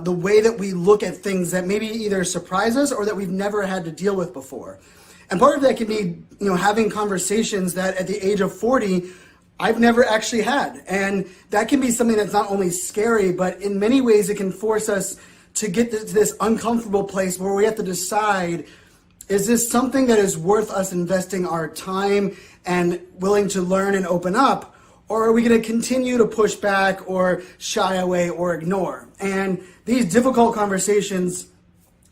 the way that we look at things that maybe either surprise us or that we've never had to deal with before. And part of that can be, having conversations that at the age of 40, I've never actually had. And that can be something that's not only scary, but in many ways it can force us to get to this uncomfortable place where we have to decide, is this something that is worth us investing our time and willing to learn and open up? Or are we going to continue to push back or shy away or ignore? And these difficult conversations,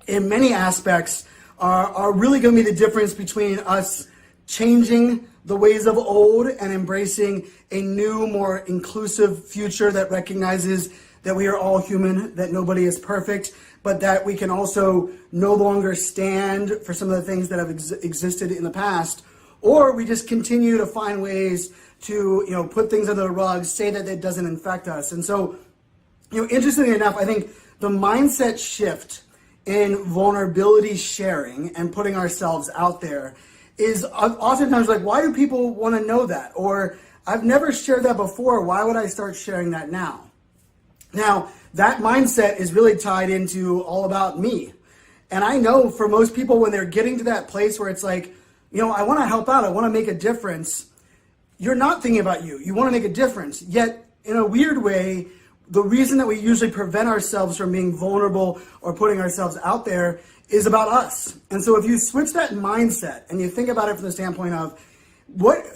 in many aspects, are really going to be the difference between us changing the ways of old and embracing a new, more inclusive future that recognizes that we are all human, that nobody is perfect, but that we can also no longer stand for some of the things that have existed in the past. Or we just continue to find ways to put things under the rug, say that it doesn't infect us. And so, interestingly enough, I think the mindset shift in vulnerability sharing and putting ourselves out there is oftentimes why do people want to know that? Or I've never shared that before, why would I start sharing that now? Now, that mindset is really tied into all about me. And I know for most people, when they're getting to that place where it's I want to help out, I want to make a difference, you're not thinking about you. You want to make a difference. Yet, in a weird way, the reason that we usually prevent ourselves from being vulnerable or putting ourselves out there is about us. And so if you switch that mindset and you think about it from the standpoint of,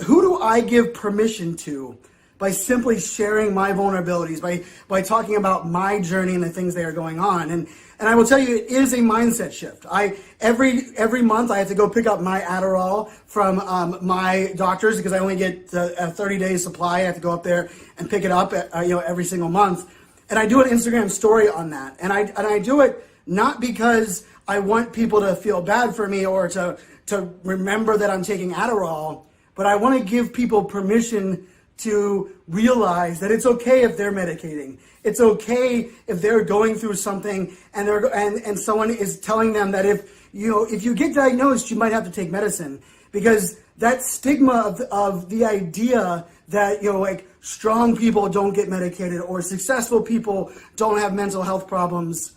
who do I give permission to by simply sharing my vulnerabilities, by talking about my journey and the things that are going on? And I will tell you, it is a mindset shift. Every month I have to go pick up my Adderall from my doctors, because I only get a 30-day supply. I have to go up there and pick it up every single month. And I do an Instagram story on that. And I do it not because I want people to feel bad for me or to remember that I'm taking Adderall, but I want to give people permission to realize that it's okay if they're medicating. It's okay if they're going through something and someone is telling them that if you get diagnosed, you might have to take medicine, because that stigma of the idea that strong people don't get medicated or successful people don't have mental health problems,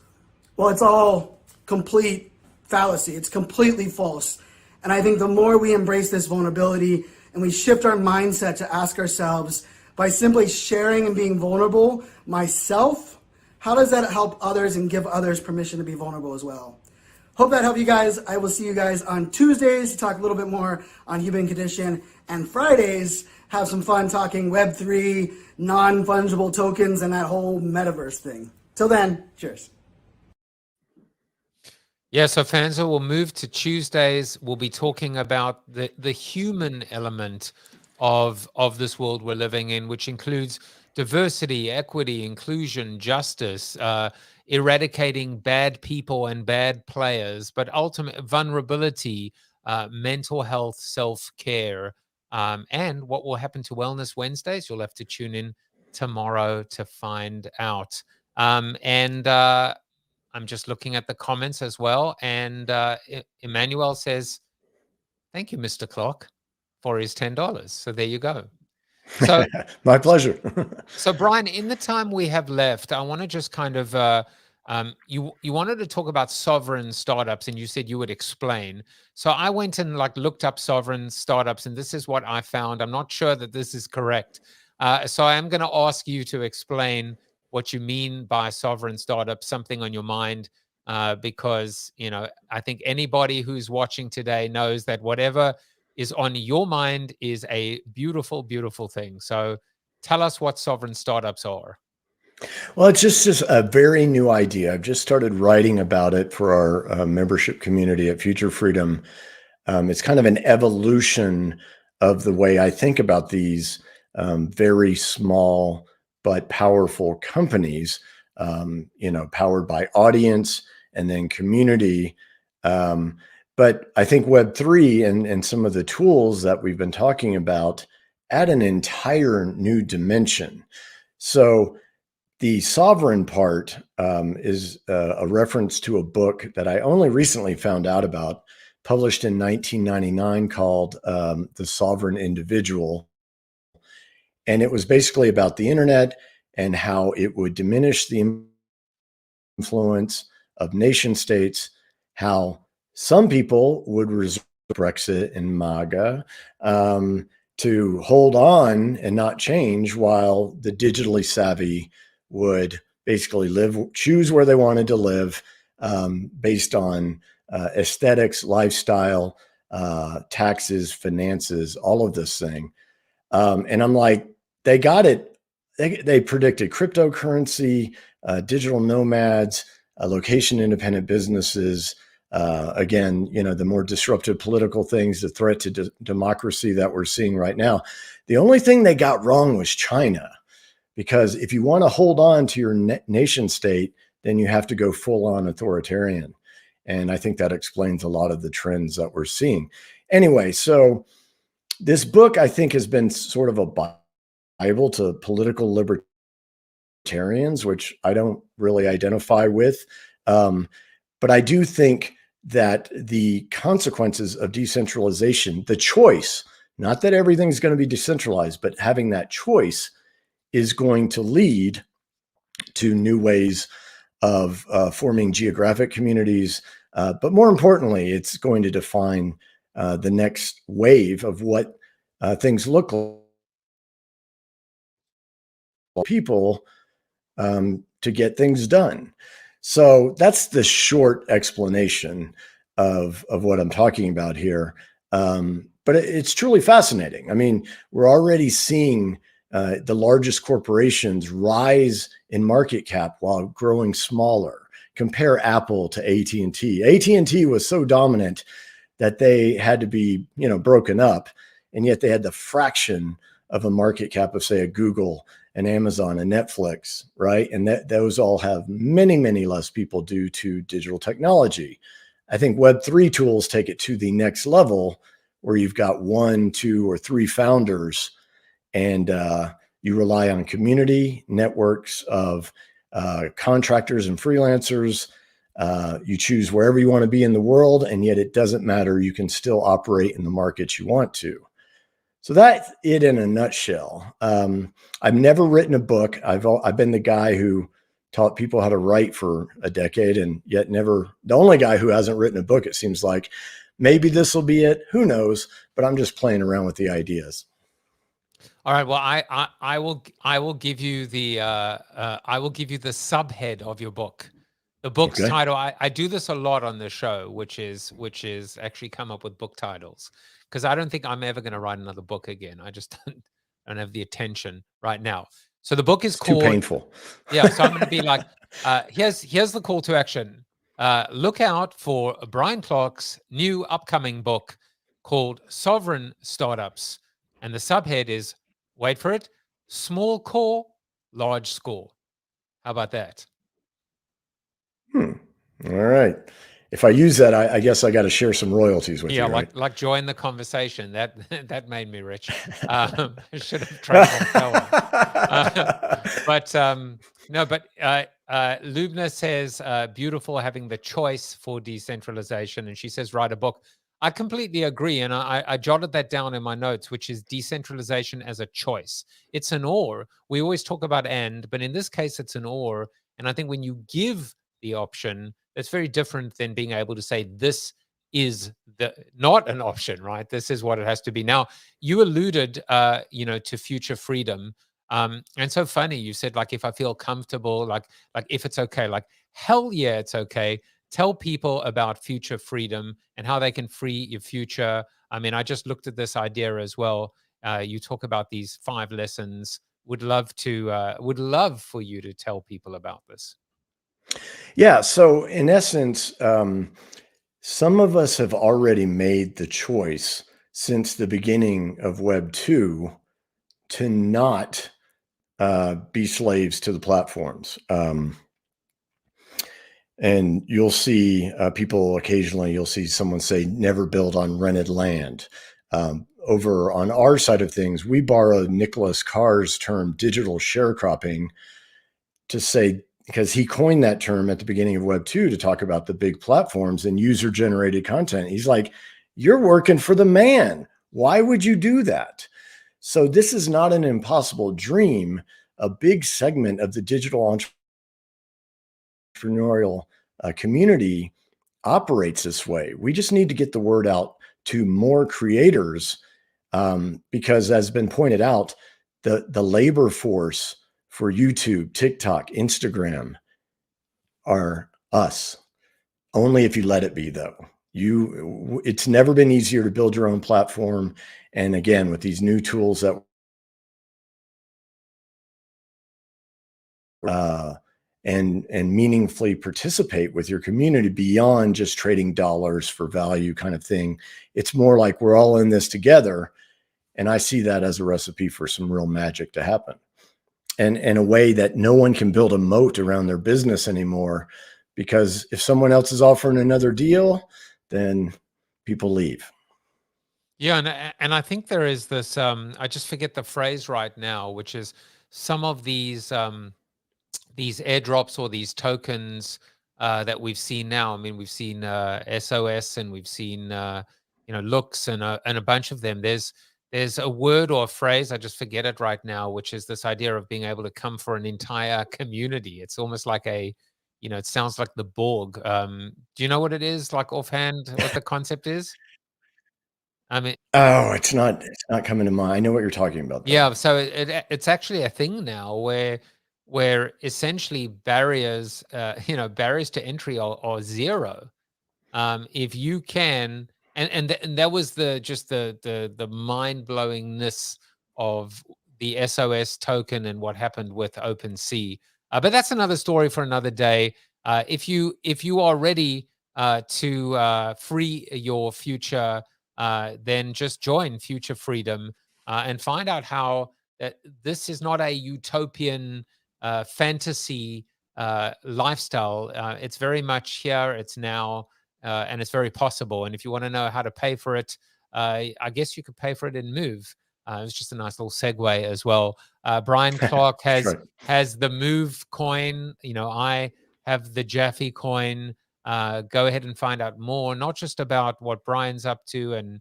well, it's all complete fallacy. It's completely false. And I think the more we embrace this vulnerability and we shift our mindset to ask ourselves, by simply sharing and being vulnerable myself, how does that help others and give others permission to be vulnerable as well? Hope that helped you guys. I will see you guys on Tuesdays to talk a little bit more on human condition, and Fridays have some fun talking Web3, non-fungible tokens, and that whole metaverse thing. Till then, cheers. Yeah, so Fanzo will move to Tuesdays. We'll be talking about the human element of this world we're living in, which includes diversity, equity, inclusion, justice, eradicating bad people and bad players, but ultimate vulnerability, mental health, self-care, and what will happen to Wellness Wednesdays. You'll have to tune in tomorrow to find out. I'm just looking at the comments as well. And Emmanuel says, thank you, Mr. Clock, for his $10. So there you go. So my pleasure. So Brian, in the time we have left, I want to just kind of, you wanted to talk about sovereign startups, and you said you would explain. So I went and looked up sovereign startups, and this is what I found. I'm not sure that this is correct. So I am going to ask you to explain what you mean by sovereign startup, something on your mind, because, I think anybody who's watching today knows that whatever is on your mind is a beautiful, beautiful thing. So tell us what sovereign startups are. Well, it's just a very new idea. I've just started writing about it for our membership community at Future Freedom. It's kind of an evolution of the way I think about these very small but powerful companies, powered by audience and then community. But I think Web3 and some of the tools that we've been talking about add an entire new dimension. So the sovereign part is a reference to a book that I only recently found out about, published in 1999, called The Sovereign Individual. And it was basically about the internet and how it would diminish the influence of nation states, how some people would resort to Brexit and MAGA to hold on and not change, while the digitally savvy would basically choose where they wanted to live based on aesthetics, lifestyle, taxes, finances, all of this thing. And I'm like, they got it. They predicted cryptocurrency, digital nomads, location independent businesses. Again, the more disruptive political things, the threat to democracy that we're seeing right now. The only thing they got wrong was China, because if you want to hold on to your nation state, then you have to go full on authoritarian. And I think that explains a lot of the trends that we're seeing. Anyway, so this book, I think, has been sort of a Bible to political libertarians, which I don't really identify with. But I do think that the consequences of decentralization, the choice, not that everything's going to be decentralized, but having that choice is going to lead to new ways of forming geographic communities. But more importantly, it's going to define the next wave of what things look like for people to get things done. So that's the short explanation of what I'm talking about here. But it's truly fascinating. I mean, we're already seeing the largest corporations rise in market cap while growing smaller. Compare Apple to AT&T. AT&T was so dominant that they had to be, broken up, and yet they had the fraction of a market cap of, say, a Google, an Amazon, and Netflix, right? And those all have many, many less people due to digital technology. I think Web3 tools take it to the next level, where you've got 1, 2, or 3 founders, and you rely on community networks of contractors and freelancers. You choose wherever you want to be in the world, and yet it doesn't matter. You can still operate in the markets you want to. So that's it in a nutshell. I've never written a book. I've been the guy who taught people how to write for a decade, and yet the only guy who hasn't written a book, it seems like. Maybe this will be it. Who knows? But I'm just playing around with the ideas. All right. Well, I will give you the subhead of your book. The book's Okay. title, I do this a lot on the show, which is actually come up with book titles, because I don't think I'm ever going to write another book again. I just don't have the attention right now. So the book is It's too called, painful. yeah, so I'm going to be like, here's the call to action. Look out for Brian Clark's new upcoming book called Sovereign Startups. And the subhead is, wait for it, small core, large score. How about that? All right. If I use that, I guess I got to share some royalties with Yeah, you, right? like join the conversation. That made me rich. I should have trademarked that one. But no, but Lubna says, beautiful having the choice for decentralization. And she says, write a book. I completely agree. And I jotted that down in my notes, which is decentralization as a choice. It's an or. We always talk about and, but in this case, it's an or. And I think when you give the option, that's very different than being able to say this is not an option, right? This is what it has to be. Now, you alluded, to future freedom. And so funny, you said, like, if I feel comfortable, like if it's okay, like, hell yeah, it's okay. Tell people about future freedom and how they can free your future. I mean, I just looked at this idea as well. You talk about these 5 lessons. Would love for you to tell people about this. Yeah. So in essence, some of us have already made the choice since the beginning of Web 2 to not be slaves to the platforms. And you'll see people occasionally, you'll see someone say, never build on rented land. Over on our side of things, we borrow Nicholas Carr's term digital sharecropping to say, because he coined that term at the beginning of Web 2 to talk about the big platforms and user-generated content. He's like, you're working for the man. Why would you do that? So this is not an impossible dream. A big segment of the digital entrepreneurial community operates this way. We just need to get the word out to more creators because, as has been pointed out, the labor force for YouTube, TikTok, Instagram are us. Only if you let it be, though. It's never been easier to build your own platform. And again, with these new tools that and meaningfully participate with your community beyond just trading dollars for value kind of thing. It's more like we're all in this together. And I see that as a recipe for some real magic to happen. And in a way that no one can build a moat around their business anymore, because if someone else is offering another deal, then people leave. Yeah, and I think there is this, I just forget the phrase right now, which is some of these airdrops or these tokens that we've seen now. I mean, we've seen SOS and we've seen Looks and a bunch of them. There's a word or a phrase, I just forget it right now, which is this idea of being able to come for an entire community. It's almost like it sounds like the Borg. Do you know what it is, like offhand, what the concept is? I mean, oh, it's not coming to mind. I know what you're talking about, though. Yeah, so it's actually a thing now where essentially barriers to entry are zero. If you can, and that was the mind-blowingness of the SOS token and what happened with OpenSea. But that's another story for another day. If you are ready to free your future, then just join Future Freedom and find out how this is not a utopian fantasy lifestyle. It's very much here. It's now. And it's very possible. And if you want to know how to pay for it, I guess you could pay for it in Move. It's just a nice little segue as well. Brian Clark has the Move coin. I have the Jaffe coin. Go ahead and find out more, not just about what Brian's up to and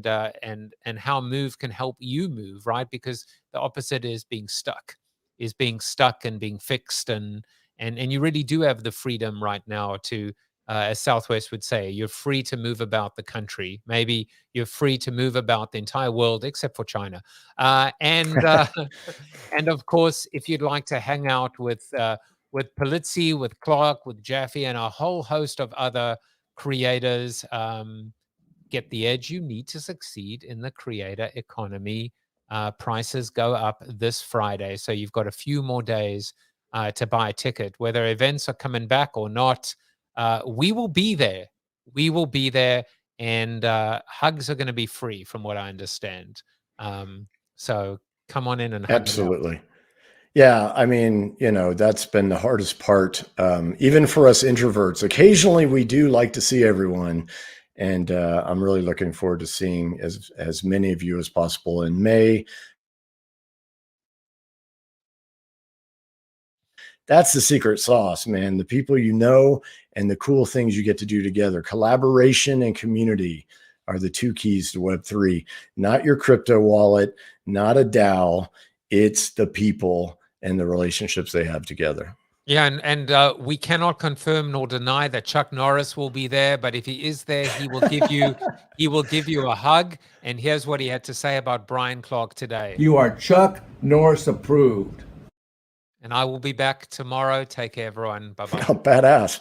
how Move can help you move, right? Because the opposite is being stuck and being fixed, and you really do have the freedom right now to. As Southwest would say, you're free to move about the country. Maybe you're free to move about the entire world, except for China. And of course, if you'd like to hang out with Polizzi, with Clark, with Jaffe, and a whole host of other creators. Get the edge you need to succeed in the creator economy. Prices go up this Friday, so you've got a few more days to buy a ticket. Whether events are coming back or not, we will be there. We will be there, and hugs are going to be free, from what I understand. So come on in and hug. Absolutely. Yeah, I mean, that's been the hardest part, even for us introverts. Occasionally, we do like to see everyone, and I'm really looking forward to seeing as many of you as possible in May. That's the secret sauce, man. The people you know and the cool things you get to do together. Collaboration and community are the two keys to Web3. Not your crypto wallet, not a DAO. It's the people and the relationships they have together. Yeah, and we cannot confirm nor deny that Chuck Norris will be there, but if he is there, he will give you a hug. And here's what he had to say about Brian Clark today. You are Chuck Norris approved. And I will be back tomorrow. Take care, everyone. Bye-bye. Oh, badass.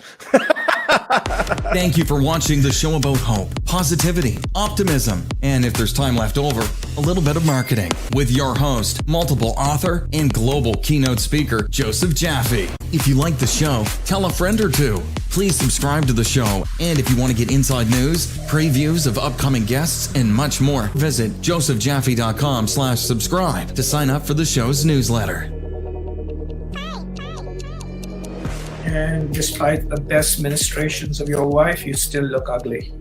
Thank you for watching the show about hope, positivity, optimism, and if there's time left over, a little bit of marketing with your host, multiple author, and global keynote speaker, Joseph Jaffe. If you like the show, tell a friend or two. Please subscribe to the show. And if you want to get inside news, previews of upcoming guests, and much more, visit josephjaffe.com/subscribe to sign up for the show's newsletter. And despite the best ministrations of your wife, you still look ugly.